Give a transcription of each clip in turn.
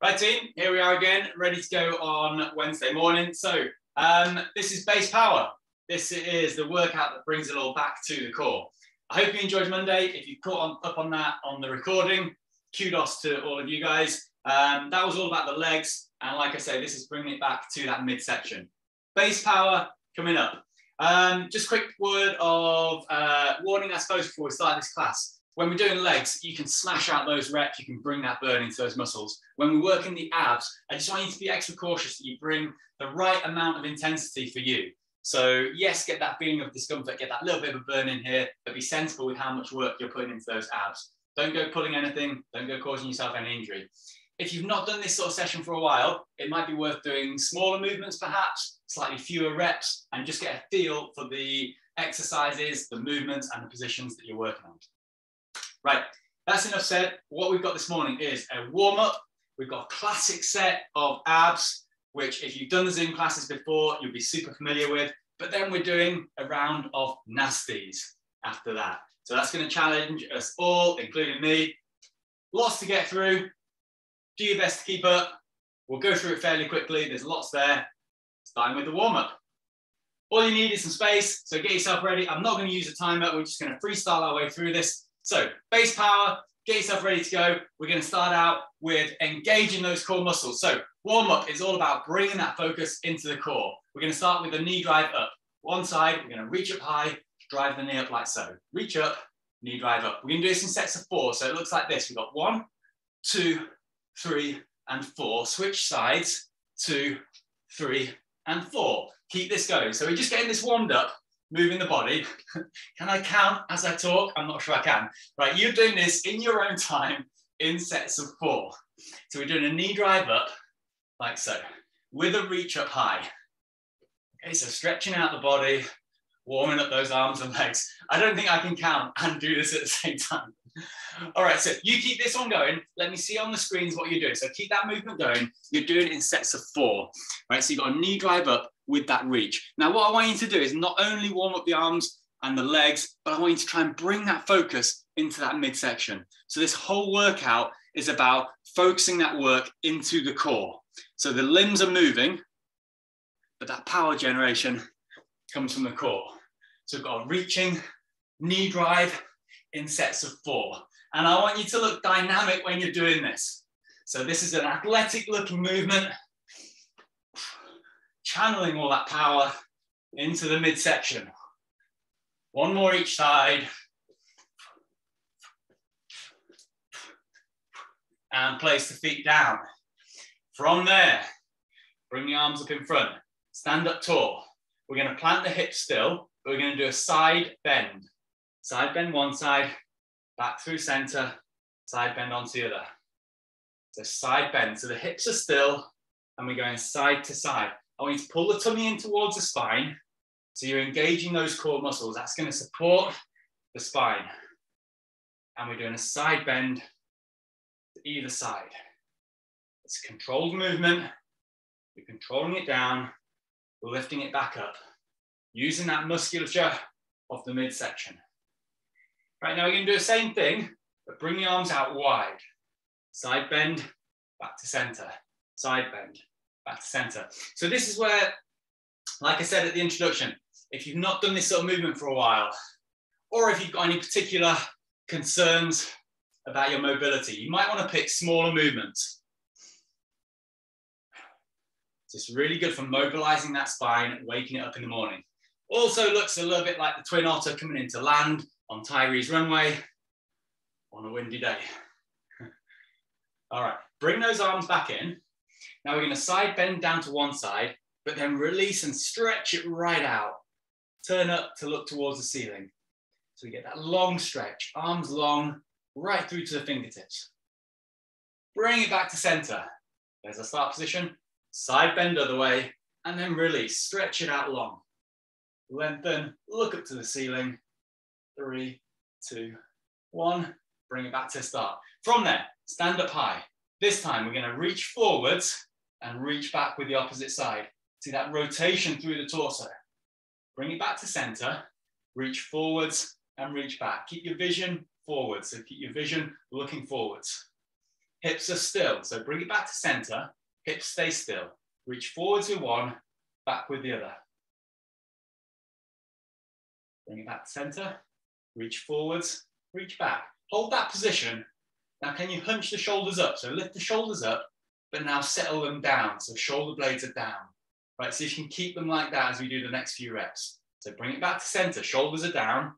Right team, here we are again, ready to go on Wednesday morning. So this is base power. This is the workout that brings it all back to the core. I hope you enjoyed Monday. If you caught up on that on the recording, kudos to all of you guys. That was all about the legs. And like I say, this is bringing it back to that midsection. Base power coming up. Just quick word of warning, I suppose, before we start this class. When we're doing legs, you can smash out those reps, you can bring that burn into those muscles. When we work in the abs, I just want you to be extra cautious that you bring the right amount of intensity for you. So yes, get that feeling of discomfort, get that little bit of a burn in here, but be sensible with how much work you're putting into those abs. Don't go pulling anything, don't go causing yourself any injury. If you've not done this sort of session for a while, it might be worth doing smaller movements perhaps, slightly fewer reps, and just get a feel for the exercises, the movements, and the positions that you're working on. Right, that's enough said. What we've got this morning is a warm-up. We've got a classic set of abs, which if you've done the Zoom classes before, you'll be super familiar with. But then we're doing a round of nasties after that. So that's going to challenge us all, including me. Lots to get through. Do your best to keep up. We'll go through it fairly quickly. There's lots there. Starting with the warm-up. All you need is some space, so get yourself ready. I'm not going to use a timer. We're just going to freestyle our way through this. So base power, get yourself ready to go. We're going to start out with engaging those core muscles. So warm-up is all about bringing that focus into the core. We're going to start with a knee drive up. One side, we're going to reach up high, drive the knee up like so. Reach up, knee drive up. We're going to do this in sets of 4. So it looks like this. We've got 1, 2, 3, and 4. Switch sides, 2, 3, and 4. Keep this going. So we're just getting this warmed up, moving the body. Can I count as I talk? I'm not sure I can. Right, you're doing this in your own time in sets of 4. So we're doing a knee drive up, like so, with a reach up high. Okay, so stretching out the body, warming up those arms and legs. I don't think I can count and do this at the same time. All right, so you keep this one going. Let me see on the screens what you're doing. So keep that movement going. You're doing it in sets of 4. Right, so you've got a knee drive up with that reach. Now, what I want you to do is not only warm up the arms and the legs, but I want you to try and bring that focus into that midsection. So this whole workout is about focusing that work into the core. So the limbs are moving, but that power generation comes from the core. So we've got a reaching knee drive in sets of 4. And I want you to look dynamic when you're doing this. So this is an athletic looking movement, channeling all that power into the midsection. One more each side. And place the feet down. From there, bring the arms up in front. Stand up tall. We're going to plant the hips still, but we're going to do a side bend. Side bend one side, back through center, side bend onto the other. So side bend. So the hips are still, and we're going side to side. I want you to pull the tummy in towards the spine. So you're engaging those core muscles. That's going to support the spine. And we're doing a side bend to either side. It's a controlled movement. We're controlling it down. We're lifting it back up. Using that musculature of the midsection. Right, now we're going to do the same thing, but bring the arms out wide. Side bend, back to center. Side bend, back to center. So this is where, like I said at the introduction, if you've not done this sort of movement for a while, or if you've got any particular concerns about your mobility, you might want to pick smaller movements. It's really good for mobilizing that spine, waking it up in the morning. Also looks a little bit like the twin otter coming into land on Tyree's runway on a windy day. All right, bring those arms back in. Now we're going to side bend down to one side, but then release and stretch it right out. Turn up to look towards the ceiling. So we get that long stretch, arms long, right through to the fingertips. Bring it back to center. There's our start position. Side bend other way, and then release. Stretch it out long. Lengthen, look up to the ceiling. 3, 2, 1. Bring it back to start. From there, stand up high. This time we're going to reach forwards and reach back with the opposite side. See that rotation through the torso. Bring it back to center, reach forwards and reach back. Keep your vision forwards, so keep your vision looking forwards. hips are still. So bring it back to center, hips stay still. Reach forwards with one, back with the other. Bring it back to center, reach forwards, reach back. Hold that position. Now can you hunch the shoulders up? So lift the shoulders up, but now settle them down. So shoulder blades are down. Right, so you can keep them like that as we do the next few reps. So bring it back to center, shoulders are down,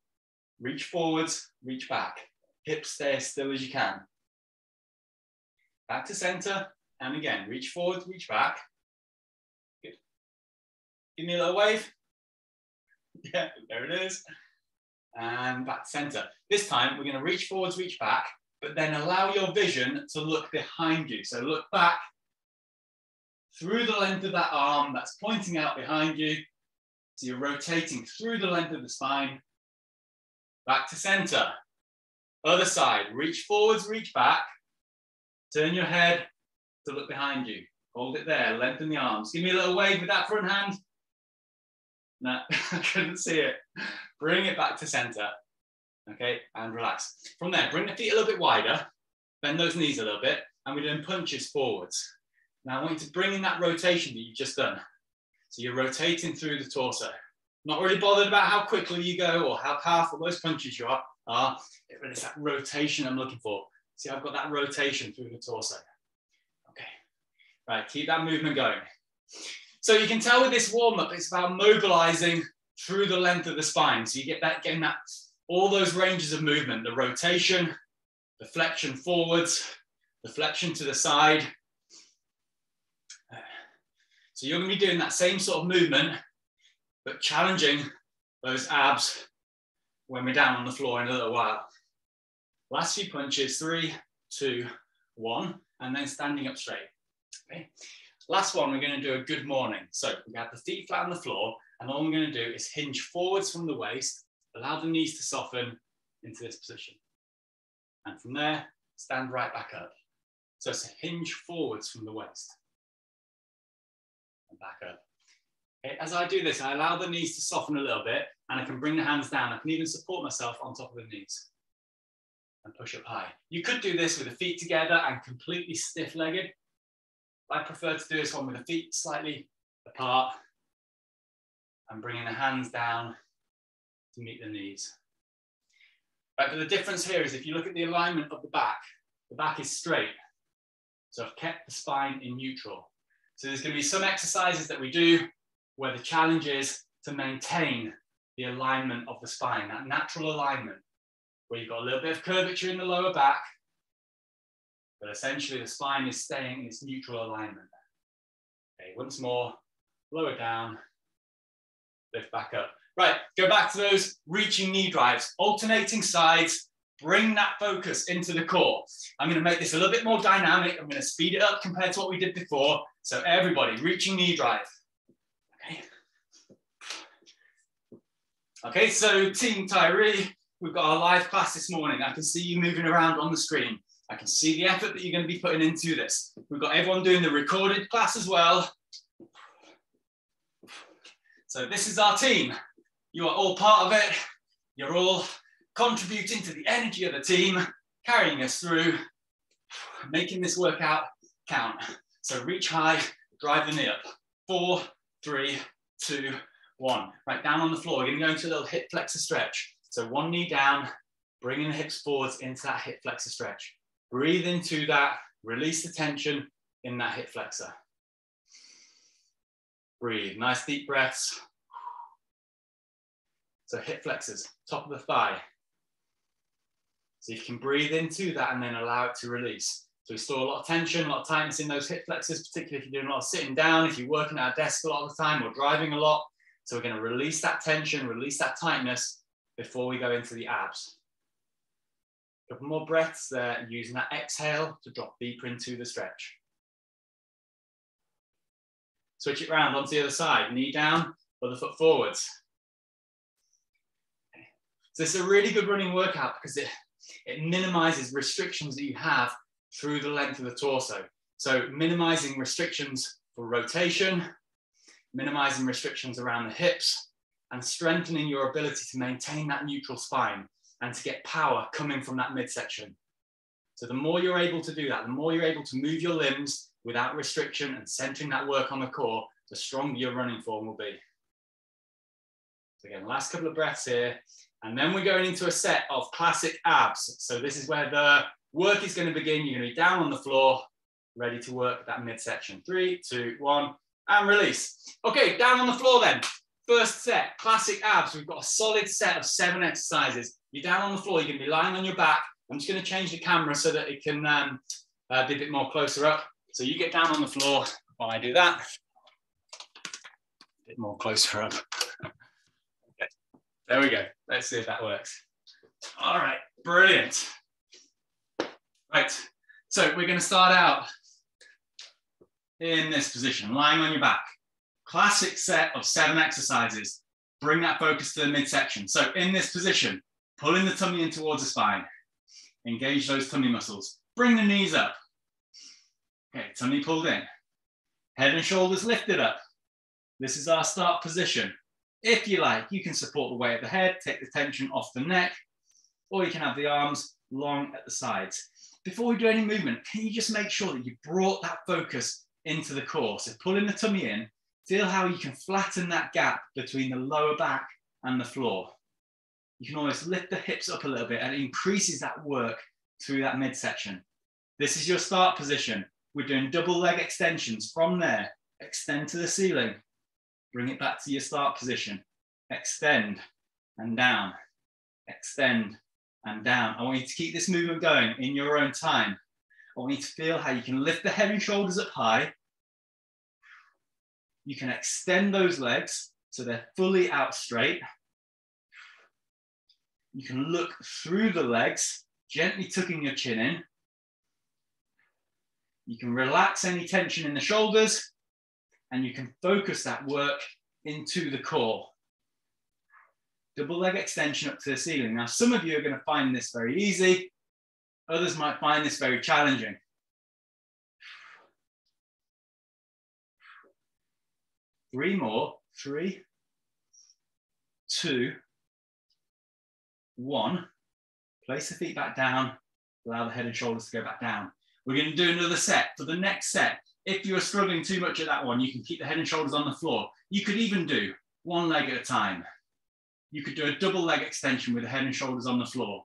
reach forwards, reach back. Hips stay as still as you can. Back to center, and again, reach forwards, reach back. Good. Give me a little wave. Yeah, there it is. And back to center. This time, we're going to reach forwards, reach back, but then allow your vision to look behind you. So look back through the length of that arm that's pointing out behind you. So you're rotating through the length of the spine. Back to center. Other side, reach forwards, reach back. Turn your head to look behind you. Hold it there, lengthen the arms. Give me a little wave with that front hand. No, I couldn't see it. Bring it back to center. Okay, and relax. From there, bring the feet a little bit wider. Bend those knees a little bit. And we're doing punches forwards. Now I want you to bring in that rotation that you've just done. So you're rotating through the torso. Not really bothered about how quickly you go or how powerful those punches you are. It's that rotation I'm looking for. See, I've got that rotation through the torso. Okay, right, keep that movement going. So you can tell with this warm-up, it's about mobilizing through the length of the spine. So you get that, getting that, all those ranges of movement, the rotation, the flexion forwards, the flexion to the side. So you're going to be doing that same sort of movement, but challenging those abs when we're down on the floor in a little while. Last few punches, 3, 2, 1, and then standing up straight. Okay. Last one, we're going to do a good morning. So we have the feet flat on the floor, and all we're going to do is hinge forwards from the waist, allow the knees to soften into this position. And from there, stand right back up. So it's a hinge forwards from the waist. And back up. Okay, as I do this, I allow the knees to soften a little bit, and I can bring the hands down. I can even support myself on top of the knees and push up high. You could do this with the feet together and completely stiff-legged. I prefer to do this one with the feet slightly apart and bringing the hands down to meet the knees. Right, but the difference here is if you look at the alignment of the back is straight. So I've kept the spine in neutral. So there's going to be some exercises that we do where the challenge is to maintain the alignment of the spine, that natural alignment, where you've got a little bit of curvature in the lower back, but essentially the spine is staying in its neutral alignment. Okay, once more, lower down, lift back up. Right, go back to those reaching knee drives, alternating sides, bring that focus into the core. I'm going to make this a little bit more dynamic. I'm going to speed it up compared to what we did before. So everybody, reaching knee drive. Okay. Okay, so Team Tyree, we've got our live class this morning. I can see you moving around on the screen. I can see the effort that you're going to be putting into this. We've got everyone doing the recorded class as well. So this is our team. You are all part of it. You're all contributing to the energy of the team, carrying us through, making this workout count. So reach high, drive the knee up. 4, 3, 2, 1. Right, down on the floor. We're going to go into a little hip flexor stretch. So one knee down, bringing the hips forwards into that hip flexor stretch. Breathe into that, release the tension in that hip flexor. Breathe, nice deep breaths. So hip flexors, top of the thigh. So you can breathe into that and then allow it to release. So we store a lot of tension, a lot of tightness in those hip flexors, particularly if you're doing a lot of sitting down, if you're working at a desk a lot of the time or driving a lot. So we're going to release that tension, release that tightness before we go into the abs. A couple more breaths there, using that exhale to drop deeper into the stretch. Switch it around onto the other side, knee down, other foot forwards. So it's a really good running workout because it minimizes restrictions that you have through the length of the torso. So minimizing restrictions for rotation, minimizing restrictions around the hips, and strengthening your ability to maintain that neutral spine and to get power coming from that midsection. So the more you're able to do that, the more you're able to move your limbs without restriction and centering that work on the core, the stronger your running form will be. So again, last couple of breaths here. And then we're going into a set of classic abs. So this is where the work is going to begin. You're going to be down on the floor, ready to work that midsection. 3, 2, 1, and release. Okay, down on the floor then. First set, classic abs. We've got a solid set of 7 exercises. You're down on the floor, you're going to be lying on your back. I'm just going to change the camera so that it can be a bit more closer up. So you get down on the floor while I do that. A bit more closer up. Okay, there we go. Let's see if that works. All right, brilliant. Right, so we're going to start out in this position, lying on your back. Classic set of 7 exercises. Bring that focus to the midsection. So in this position, pulling the tummy in towards the spine. Engage those tummy muscles. Bring the knees up. Okay, tummy pulled in. Head and shoulders lifted up. This is our start position. If you like, you can support the weight of the head, take the tension off the neck, or you can have the arms long at the sides. Before we do any movement, can you just make sure that you brought that focus into the core? So pulling the tummy in, feel how you can flatten that gap between the lower back and the floor. You can almost lift the hips up a little bit and it increases that work through that midsection. This is your start position. We're doing double leg extensions. From there, extend to the ceiling. Bring it back to your start position. Extend and down. Extend and down. I want you to keep this movement going in your own time. I want you to feel how you can lift the head and shoulders up high. You can extend those legs so they're fully out straight. You can look through the legs, gently tucking your chin in. You can relax any tension in the shoulders, and you can focus that work into the core. Double leg extension up to the ceiling. Now, some of you are going to find this very easy. Others might find this very challenging. Three more. 3, 2, 1. Place the feet back down. Allow the head and shoulders to go back down. We're going to do another set. For the next set, if you're struggling too much at that one, you can keep the head and shoulders on the floor. You could even do one leg at a time. You could do a double leg extension with the head and shoulders on the floor.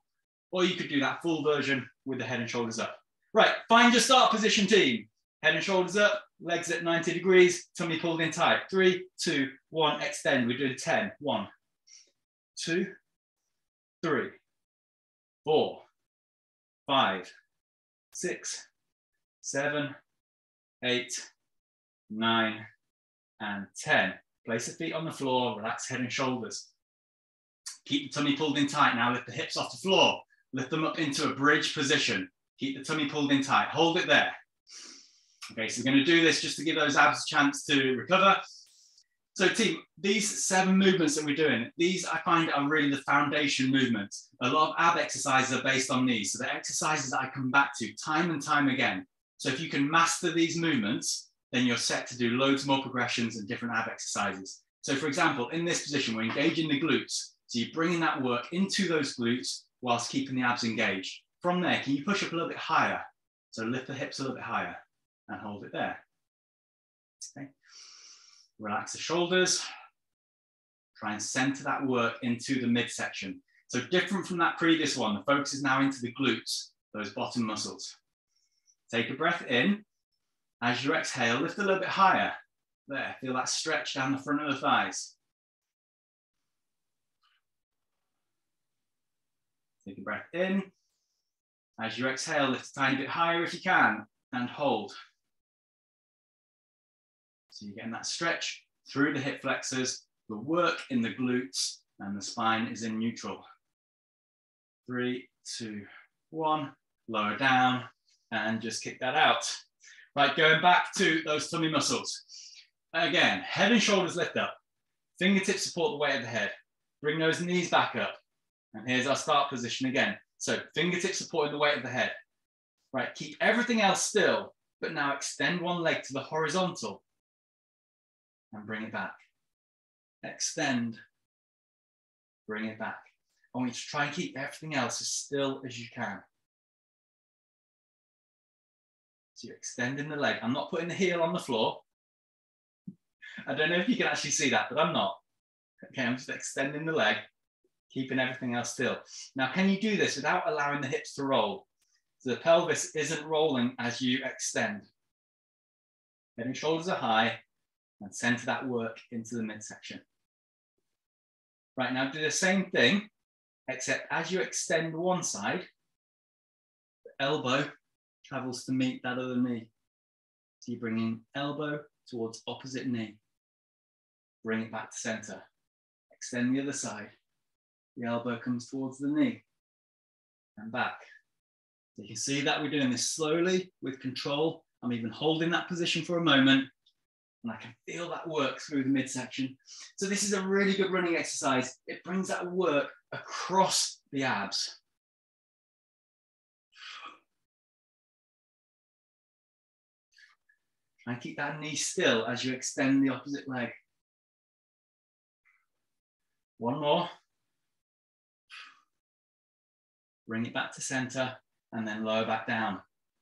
Or you could do that full version with the head and shoulders up. Right, find your start position, team. Head and shoulders up, legs at 90 degrees, tummy pulled in tight. 3, 2, 1, extend. We're doing 10. 1, 2, 3, 4, 5, 6, 7, 8, 9, and 10. Place the feet on the floor, relax head and shoulders. Keep the tummy pulled in tight. Now lift the hips off the floor. Lift them up into a bridge position. Keep the tummy pulled in tight. Hold it there. Okay, so we're going to do this just to give those abs a chance to recover. So team, these 7 movements that we're doing, these I find are really the foundation movements. A lot of ab exercises are based on these. So they're exercises that I come back to time and time again. So if you can master these movements, then you're set to do loads more progressions and different ab exercises. So for example, in this position, we're engaging the glutes. So you're bringing that work into those glutes whilst keeping the abs engaged. From there, can you push up a little bit higher? So lift the hips a little bit higher and hold it there. Okay. Relax the shoulders. Try and center that work into the midsection. So different from that previous one, the focus is now into the glutes, those bottom muscles. Take a breath in. As you exhale, lift a little bit higher. There, feel that stretch down the front of the thighs. Take a breath in. As you exhale, lift a tiny bit higher if you can, and hold. So you're getting that stretch through the hip flexors, the work in the glutes, and the spine is in neutral. 3, 2, 1, lower down, and just kick that out. Right, going back to those tummy muscles. Again, head and shoulders lift up. Fingertips support the weight of the head. Bring those knees back up. And here's our start position again. So fingertips supporting the weight of the head. Right, keep everything else still, but now extend one leg to the horizontal and bring it back. Extend, bring it back. I want you to try and keep everything else as still as you can. So you're extending the leg. I'm not putting the heel on the floor. I don't know if you can actually see that, but I'm not. Okay, I'm just extending the leg, keeping everything else still. Now, can you do this without allowing the hips to roll? So the pelvis isn't rolling as you extend. Head and shoulders are high, and center that work into the midsection. Right, now do the same thing, except as you extend one side, the elbow travels to meet that other knee. So you bring in elbow towards opposite knee. Bring it back to center. Extend the other side. The elbow comes towards the knee and back. So you can see that we're doing this slowly with control. I'm even holding that position for a moment, and I can feel that work through the midsection. So this is a really good running exercise. It brings that work across the abs. Try and keep that knee still as you extend the opposite leg. One more. Bring it back to center and then lower back down.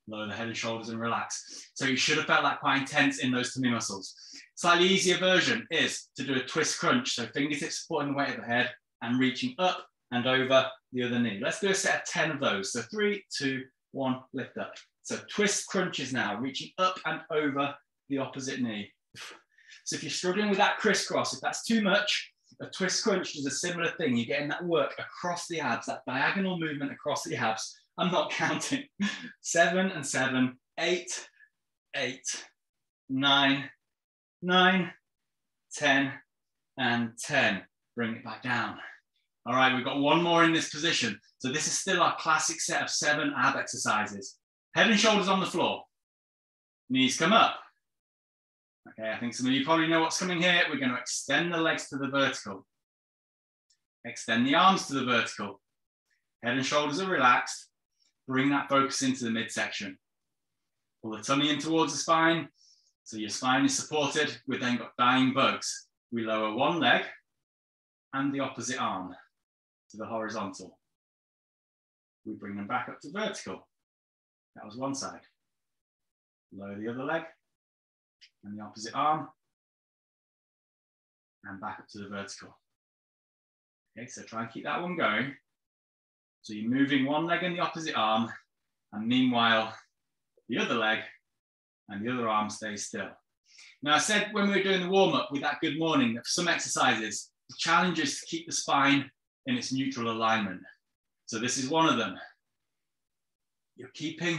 Lower the head and shoulders and relax. So you should have felt that quite intense in those tummy muscles. Slightly easier version is to do a twist crunch. So fingertips supporting the weight of the head and reaching up and over the other knee. Let's do a set of 10 of those. So 3, 2, 1, lift up. So twist crunches now, reaching up and over the opposite knee. So if you're struggling with that crisscross, if that's too much, a twist crunch is a similar thing. You're getting that work across the abs, that diagonal movement across the abs. I'm not counting. 7 and 7, 8, 8, 9, 9, 10, and 10. Bring it back down. All right, we've got one more in this position. So this is still our classic set of 7 ab exercises. Head and shoulders on the floor. Knees come up. Okay, I think some of you probably know what's coming here. We're going to extend the legs to the vertical. Extend the arms to the vertical. Head and shoulders are relaxed. Bring that focus into the midsection. Pull the tummy in towards the spine. So your spine is supported. We've then got dying bugs. We lower one leg and the opposite arm to the horizontal. We bring them back up to vertical. That was one side. Lower the other leg and the opposite arm and back up to the vertical. Okay, so try and keep that one going. So you're moving one leg and the opposite arm, and meanwhile, the other leg and the other arm stays still. Now, I said when we were doing the warm-up with that good morning, that for some exercises, the challenge is to keep the spine in its neutral alignment. So this is one of them. You're keeping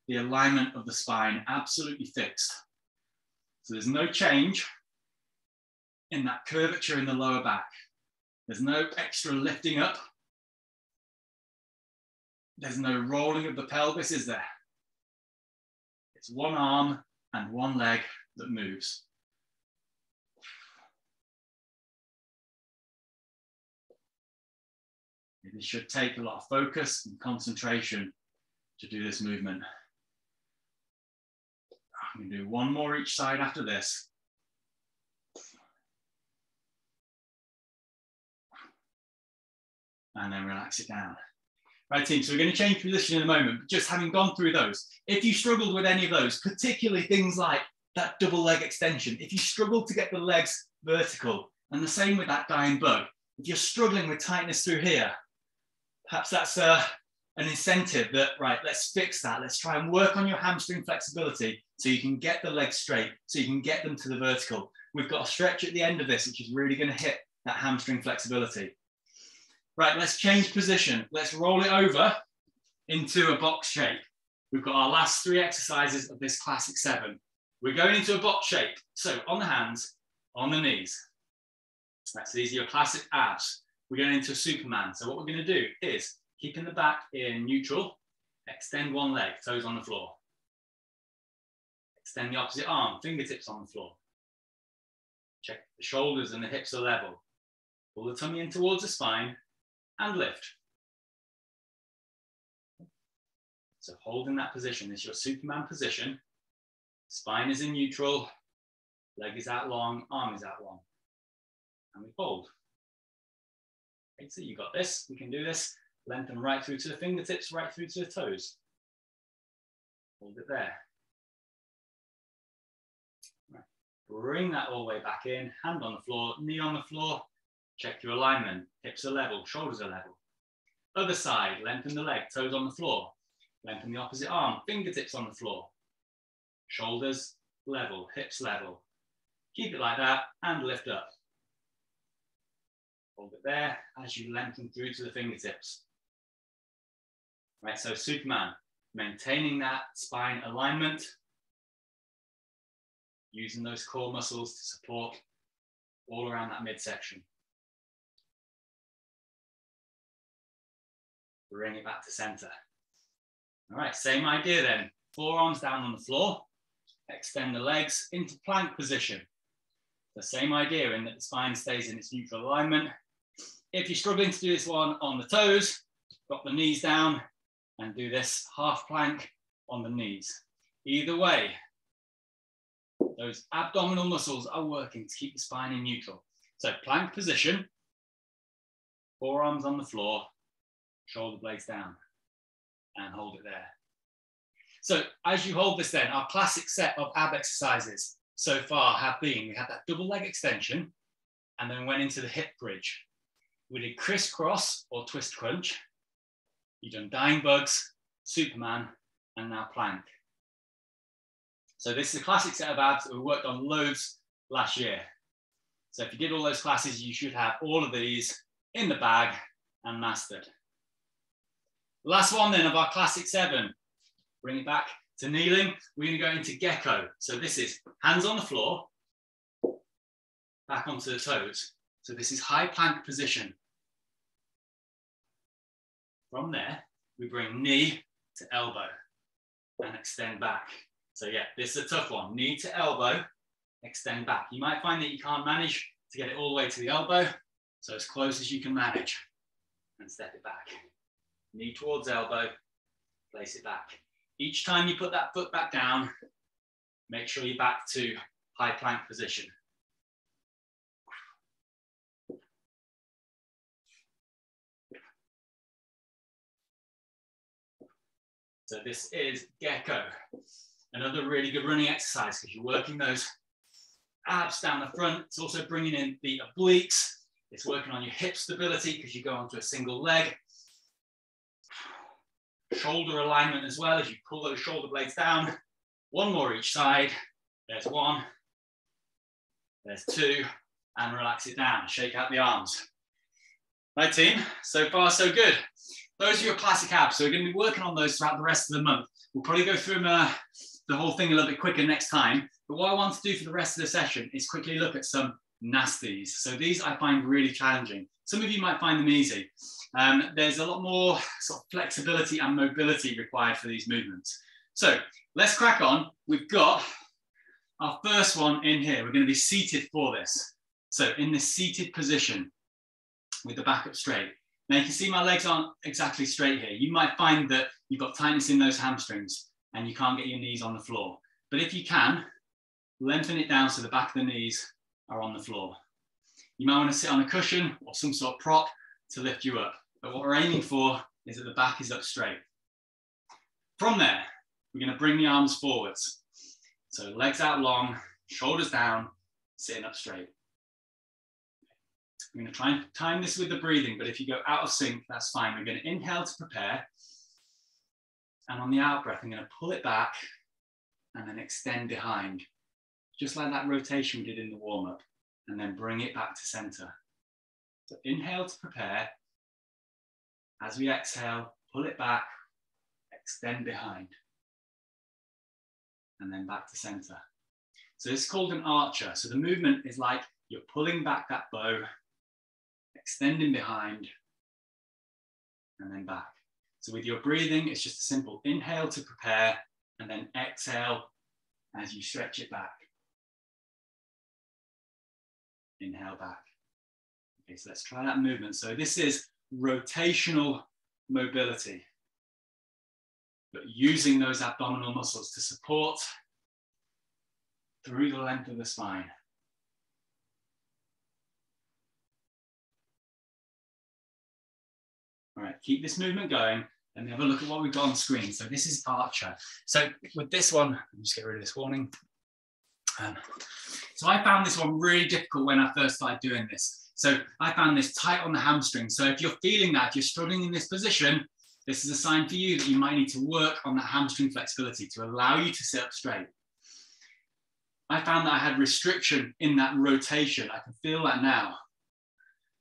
the alignment of the spine absolutely fixed. So there's no change in that curvature in the lower back. There's no extra lifting up. There's no rolling of the pelvis, is there? It's one arm and one leg that moves. It should take a lot of focus and concentration to do this movement. I'm going to do one more each side after this. And then relax it down. Right, team, so we're going to change position in a moment, but just having gone through those, if you struggled with any of those, particularly things like that double leg extension, if you struggle to get the legs vertical, and the same with that dying bug, if you're struggling with tightness through here, perhaps that's an incentive that, right, let's fix that. Let's try and work on your hamstring flexibility so you can get the legs straight, so you can get them to the vertical. We've got a stretch at the end of this, which is really going to hit that hamstring flexibility. Right, let's change position. Let's roll it over into a box shape. We've got our last 3 exercises of this classic 7. We're going into a box shape. So on the hands, on the knees. That's these are your classic abs. We're going into a Superman. So what we're going to do is keeping the back in neutral, extend one leg, toes on the floor. Extend the opposite arm, fingertips on the floor. Check the shoulders and the hips are level. Pull the tummy in towards the spine and lift. So holding that position is your Superman position. Spine is in neutral, leg is out long, arm is out long. And we hold. Okay, so you got this, we can do this. Lengthen right through to the fingertips, right through to the toes. Hold it there. Bring that all the way back in, hand on the floor, knee on the floor. Check your alignment, hips are level, shoulders are level. Other side, lengthen the leg, toes on the floor. Lengthen the opposite arm, fingertips on the floor. Shoulders level, hips level. Keep it like that and lift up. Hold it there as you lengthen through to the fingertips. Right, so Superman, maintaining that spine alignment, using those core muscles to support all around that midsection. Bring it back to center. All right, same idea then. Forearms down on the floor, extend the legs into plank position. The same idea in that the spine stays in its neutral alignment. If you're struggling to do this one on the toes, drop the knees down and do this half plank on the knees. Either way, those abdominal muscles are working to keep the spine in neutral. So plank position, forearms on the floor, shoulder blades down, and hold it there. So as you hold this then, our classic set of ab exercises so far have been, we had that double leg extension, and then went into the hip bridge. We did crisscross or twist crunch. You've done dying bugs, Superman, and now plank. So this is a classic set of abs that we worked on loads last year. So if you did all those classes, you should have all of these in the bag and mastered. Last one then of our classic 7. Bring it back to kneeling. We're going to go into gecko. So this is hands on the floor, back onto the toes. So this is high plank position. From there, we bring knee to elbow and extend back. So yeah, this is a tough one. Knee to elbow, extend back. You might find that you can't manage to get it all the way to the elbow. So as close as you can manage and step it back. Knee towards elbow, place it back. Each time you put that foot back down, make sure you're back to high plank position. So this is gecko. Another really good running exercise because you're working those abs down the front. It's also bringing in the obliques. It's working on your hip stability because you go onto a single leg. Shoulder alignment as well as you pull those shoulder blades down. One more each side. There's 1, there's 2, and relax it down. Shake out the arms. Right, team, so far so good. Those are your classic abs. So we're going to be working on those throughout the rest of the month. We'll probably go through the whole thing a little bit quicker next time. But what I want to do for the rest of the session is quickly look at some nasties. So these I find really challenging. Some of you might find them easy. There's a lot more sort of flexibility and mobility required for these movements. So let's crack on. We've got our first one in here. We're going to be seated for this. So in this seated position with the back up straight. Now you can see my legs aren't exactly straight here. You might find that you've got tightness in those hamstrings and you can't get your knees on the floor. But if you can, lengthen it down so the back of the knees are on the floor. You might want to sit on a cushion or some sort of prop to lift you up. But what we're aiming for is that the back is up straight. From there, we're going to bring the arms forwards. So legs out long, shoulders down, sitting up straight. I'm going to try and time this with the breathing, but if you go out of sync, that's fine. We're going to inhale to prepare. And on the out breath, I'm going to pull it back and then extend behind. Just like that rotation we did in the warm-up. And then bring it back to center. So inhale to prepare. As we exhale, pull it back, extend behind. And then back to center. So this is called an archer. So the movement is like you're pulling back that bow, extending behind, and then back. So with your breathing, it's just a simple inhale to prepare, and then exhale as you stretch it back. Inhale back. Okay, so let's try that movement. So this is rotational mobility, but using those abdominal muscles to support through the length of the spine. All right, keep this movement going and have a look at what we've got on screen. So this is archer. So with this one, I'll just get rid of this warning. So I found this one really difficult when I first started doing this. So I found this tight on the hamstring. So if you're feeling that, if you're struggling in this position, this is a sign for you that you might need to work on that hamstring flexibility to allow you to sit up straight. I found that I had restriction in that rotation. I can feel that now.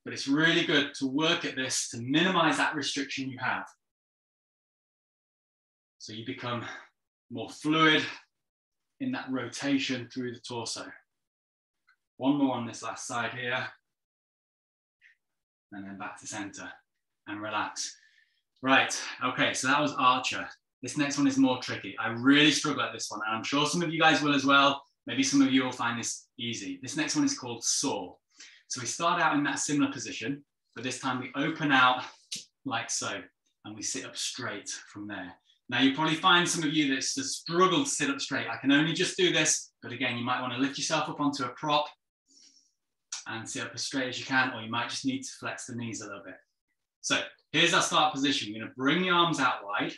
But it's really good to work at this to minimize that restriction you have. So you become more fluid in that rotation through the torso. One more on this last side here. And then back to center and relax. Right, okay, so that was Archer. This next one is more tricky. I really struggle at this one, and I'm sure some of you guys will as well. Maybe some of you will find this easy. This next one is called Saw. So we start out in that similar position, but this time we open out like so, and we sit up straight from there. Now you probably find some of you that struggle to sit up straight. I can only just do this, but again, you might want to lift yourself up onto a prop and sit up as straight as you can, or you might just need to flex the knees a little bit. So here's our start position. We're going to bring the arms out wide.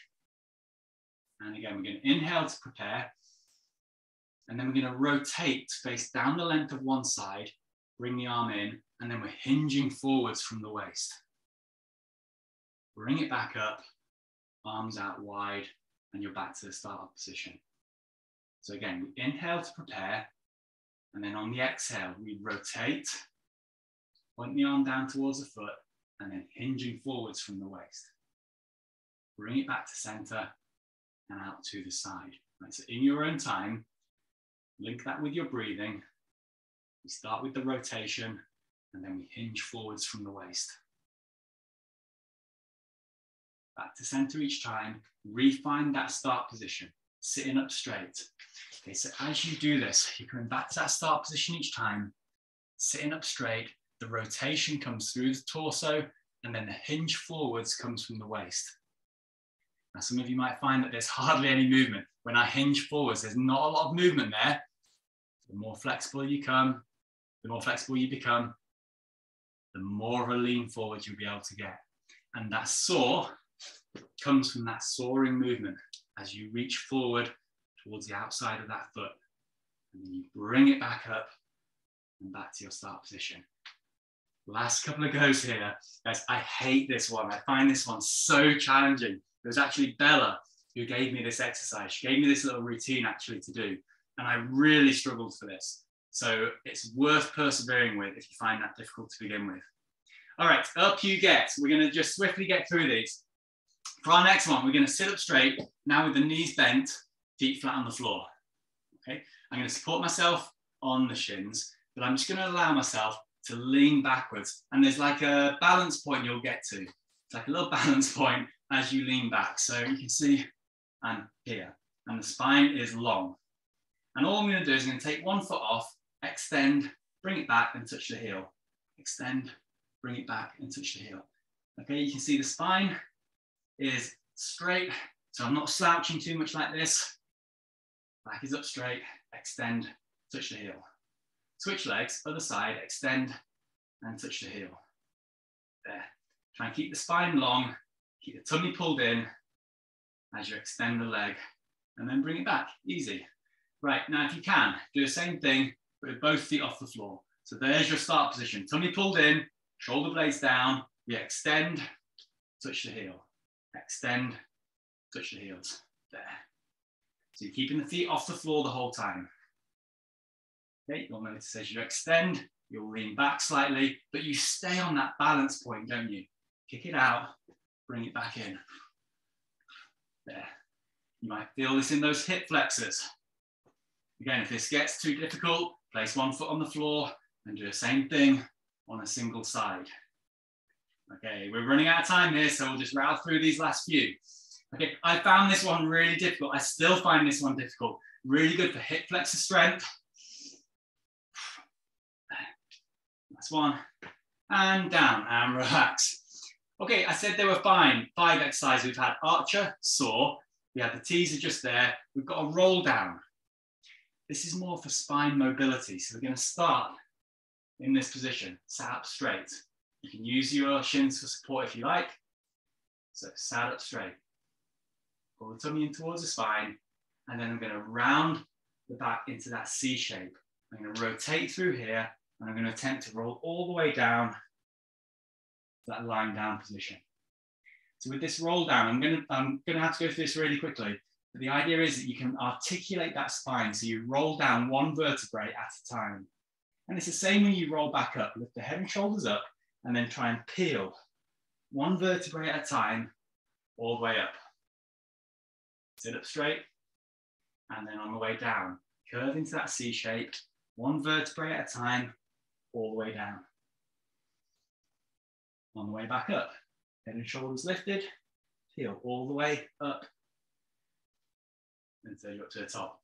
And again, we're going to inhale to prepare. And then we're going to rotate to face down the length of one side, bring the arm in, and then we're hinging forwards from the waist. Bring it back up, arms out wide, and you're back to the start position. So again, we inhale to prepare, and then on the exhale, we rotate, point the arm down towards the foot, and then hinging forwards from the waist. Bring it back to center and out to the side. Right, so in your own time, link that with your breathing. We start with the rotation, and then we hinge forwards from the waist. Back to center each time, refine that start position, sitting up straight. Okay, so as you do this, you're coming back to that start position each time, sitting up straight, the rotation comes through the torso, and then the hinge forwards comes from the waist. Now, some of you might find that there's hardly any movement. When I hinge forwards, there's not a lot of movement there. The more flexible you become, the more of a lean forward you'll be able to get. And that saw comes from that soaring movement as you reach forward towards the outside of that foot. And then you bring it back up and back to your start position. Last couple of goes here. Guys, I hate this one. I find this one so challenging. It was actually Bella who gave me this exercise. She gave me this little routine actually to do. And I really struggled for this. So it's worth persevering with if you find that difficult to begin with. All right, up you get. We're going to just swiftly get through these. For our next one, we're going to sit up straight, now with the knees bent, feet flat on the floor. Okay, I'm going to support myself on the shins, but I'm just going to allow myself to lean backwards. And there's like a balance point you'll get to. It's like a little balance point as you lean back. So you can see I'm here, and the spine is long. And all I'm going to do is I'm going to take one foot off, extend, bring it back and touch the heel. Extend, bring it back and touch the heel. Okay, you can see the spine is straight, so I'm not slouching too much like this. Back is up straight, extend, touch the heel. Switch legs, other side, extend and touch the heel. There. Try and keep the spine long, keep the tummy pulled in as you extend the leg, and then bring it back, easy. Right, now if you can, do the same thing, but with both feet off the floor. So there's your start position. Tummy pulled in, shoulder blades down, we extend, touch the heel. Extend, touch the heels, there. So you're keeping the feet off the floor the whole time. Okay, you'll notice as you extend, you'll lean back slightly, but you stay on that balance point, don't you? Kick it out, bring it back in. There. You might feel this in those hip flexors. Again, if this gets too difficult, place one foot on the floor and do the same thing on a single side. Okay, we're running out of time here, so we'll just rattle through these last few. Okay, I found this one really difficult. I still find this one difficult. Really good for hip flexor strength. That's one. And down and relax. Okay, I said they were fine. 5 exercises. We've had Archer, Saw. We had the teaser just there. We've got a roll down. This is more for spine mobility. So we're going to start in this position, sat up straight. You can use your shins for support if you like. So sat up straight. Pull the tummy in towards the spine. And then I'm going to round the back into that C shape. I'm going to rotate through here, and I'm going to attempt to roll all the way down to that lying down position. So with this roll down, I'm going to have to go through this really quickly. But the idea is that you can articulate that spine, so you roll down one vertebrae at a time. And it's the same when you roll back up. Lift the head and shoulders up, and then try and peel one vertebrae at a time, all the way up. Sit up straight, and then on the way down, curve into that C shape, one vertebrae at a time, all the way down. On the way back up, head and shoulders lifted, peel all the way up, until you're up to the top.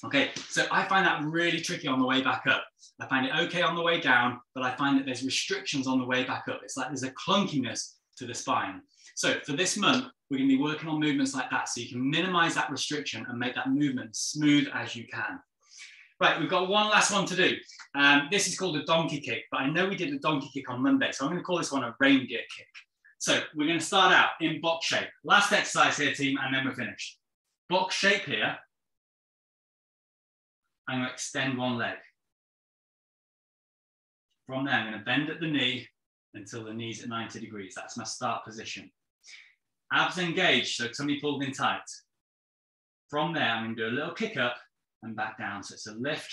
Okay, so I find that really tricky on the way back up. I find it okay on the way down, but I find that there's restrictions on the way back up. It's like there's a clunkiness to the spine. So for this month, we're going to be working on movements like that, so you can minimize that restriction and make that movement as smooth as you can. Right, we've got one last one to do. This is called a donkey kick, but I know we did a donkey kick on Monday, so I'm going to call this one a reindeer kick. So we're going to start out in box shape. Last exercise here, team, and then we're finished. Box shape here. I'm going to extend one leg. From there, I'm going to bend at the knee until the knee's at 90 degrees. That's my start position. Abs engaged, so tummy pulled in tight. From there, I'm going to do a little kick up and back down. So it's a lift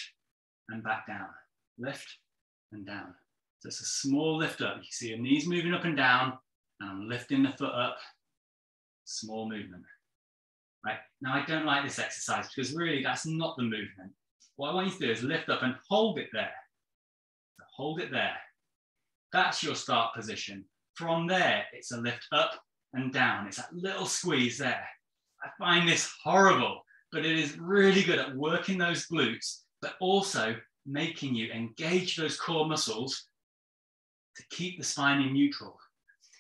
and back down, lift and down. So it's a small lift up. You can see your knees moving up and down, and I'm lifting the foot up, small movement. Right, now I don't like this exercise because really that's not the movement. What I want you to do is lift up and hold it there. So hold it there. That's your start position. From there, it's a lift up and down. It's that little squeeze there. I find this horrible, but it is really good at working those glutes, but also making you engage those core muscles to keep the spine in neutral.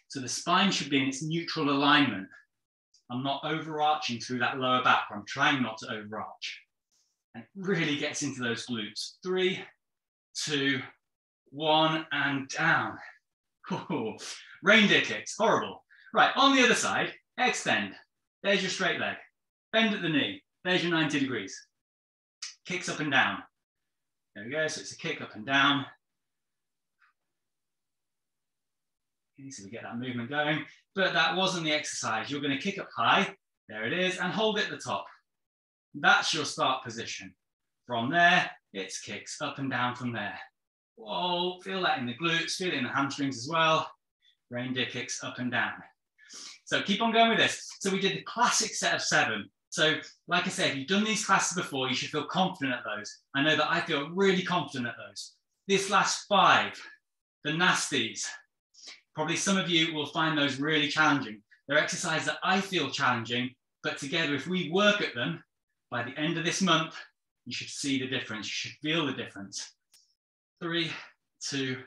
So the spine should be in its neutral alignment. I'm not overarching through that lower back. I'm trying not to overarch. And it really gets into those glutes. 3, 2, 1, and down. Ooh, reindeer kicks, horrible. Right, on the other side, extend. There's your straight leg. Bend at the knee. There's your 90 degrees. Kicks up and down. There we go, so it's a kick up and down. Okay, so we get that movement going, but that wasn't the exercise. You're going to kick up high, there it is, and hold it at the top. That's your start position. From there, it's kicks up and down from there. Whoa, feel that in the glutes, feel it in the hamstrings as well. Reindeer kicks up and down. So keep on going with this. So we did the classic set of 7. So like I said, if you've done these classes before, you should feel confident at those. I know that I feel really confident at those. This last 5, the nasties, probably some of you will find those really challenging. They're exercises that I feel challenging, but together, if we work at them, by the end of this month, you should see the difference. You should feel the difference. 3, 2,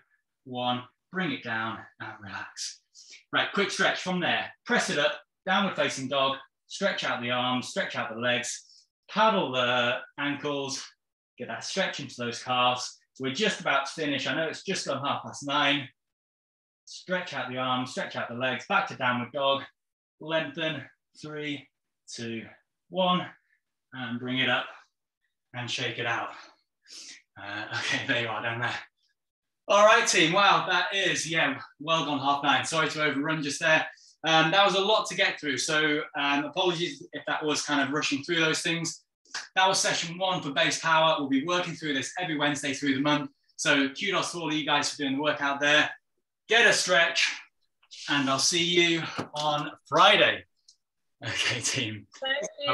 1, bring it down and relax. Right, quick stretch from there. Press it up, downward facing dog, stretch out the arms, stretch out the legs, paddle the ankles, get that stretch into those calves. We're just about to finish. I know it's just gone 9:30. Stretch out the arms, stretch out the legs, back to downward dog, lengthen, 3, 2, 1, and bring it up and shake it out. Okay, there you are down there. All right, team. Wow, that is, yeah, well gone 9:30. Sorry to overrun just there. That was a lot to get through. So apologies if that was kind of rushing through those things. That was session 1 for base power. We'll be working through this every Wednesday through the month. So kudos to all of you guys for doing the workout there. Get a stretch, and I'll see you on Friday. Okay, team. Thank you.